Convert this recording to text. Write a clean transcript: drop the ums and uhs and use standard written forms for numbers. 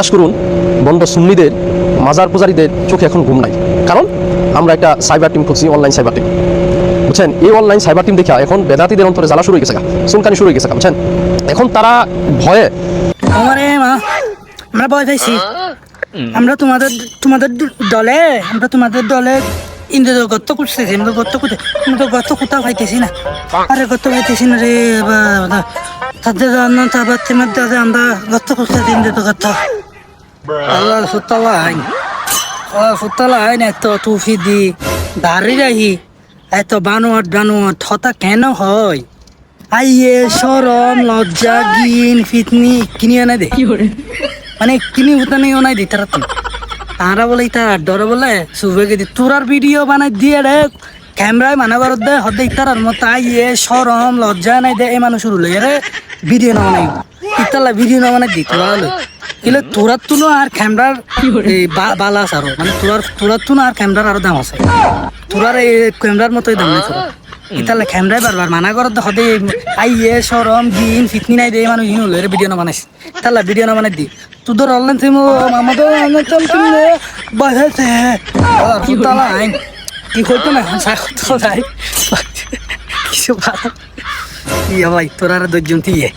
বিশ্বাস করুন বন্ধ সুন্নিদের মাজার পূজারীদের চোখে এখন ঘুম নাই, কারণ আমরা একটা সাইবার টিম খুঁজছি, অনলাইন সাইবার টিম, বুঝছেন। এই অনলাইন সাইবার টিম দেখা এখন বেদাতীদের অন্তরে জ্বালা শুরু হয়ে গেছে, চুলকানি শুরু হয়ে গেছে, বুঝছেন। এখন তারা ভয়ে আমারে মা আমরা ভয় পাইছি। আমরা তোমাদের তোমাদের দলে আমরা তোমাদের দলে ইন্দ্র গর্ত করতেছি, আমরা গর্ত করতে আমরা তো গর্ত কোথাও পাইতেছি না। আরে গর্ত পাইতেছি না রে, তাদের তারপর তোমার দাদা আমরা গর্ত করতেছি ইন্দ্র গর্ত। আল্লাহ ফুতালা আইন, ফুতালা আইন এত টুফি দি দাঁড়ি রাহি এত বানোয়াট বানোয়াট হতা কেন হয়? আইয়ে সরম লজ্জা গিন ফিতনি কিনি আনাই দে, মানে কিনি উতানি আনাই দে তারা। তারা বলে তার ডরে বলে সুবে গেদি তোরার ভিডিও বানাই দিয়ে রে ক্যামেরায় মানা করত দে হদে ইতারার মতো আইয়ে সরম লজ্জা নাই দে এই মানুষ রুলে রে ভিডিও না বানাই ইতালা ভিডিও না বানাই দি তোরা হলো কিলে তোরার তুলো আর ক্যামেরার বালা আছে আরো, মানে তোরার তুলো আর ক্যামেরার আরো দাম আছে, তোরার এই ক্যামেরার মতোই দাম নাই তোরা। ইতালে ক্যামেরায় বারবার মানা করত হদে আইয়ে সরম গিন ফিতনি নাই দে এই মানুষ হিনুলে রে ভিডিও না বানাইছে, তাহলে ভিডিও না বানাই দি তোদের অনলাইন থেকে আমাদের অনলাইন থেকে বাজাতে তালা আইন কি করতো না সাকতো যাই কিছু ভালো ইয়া ভাই তোরা আর 2 জন দিয়ে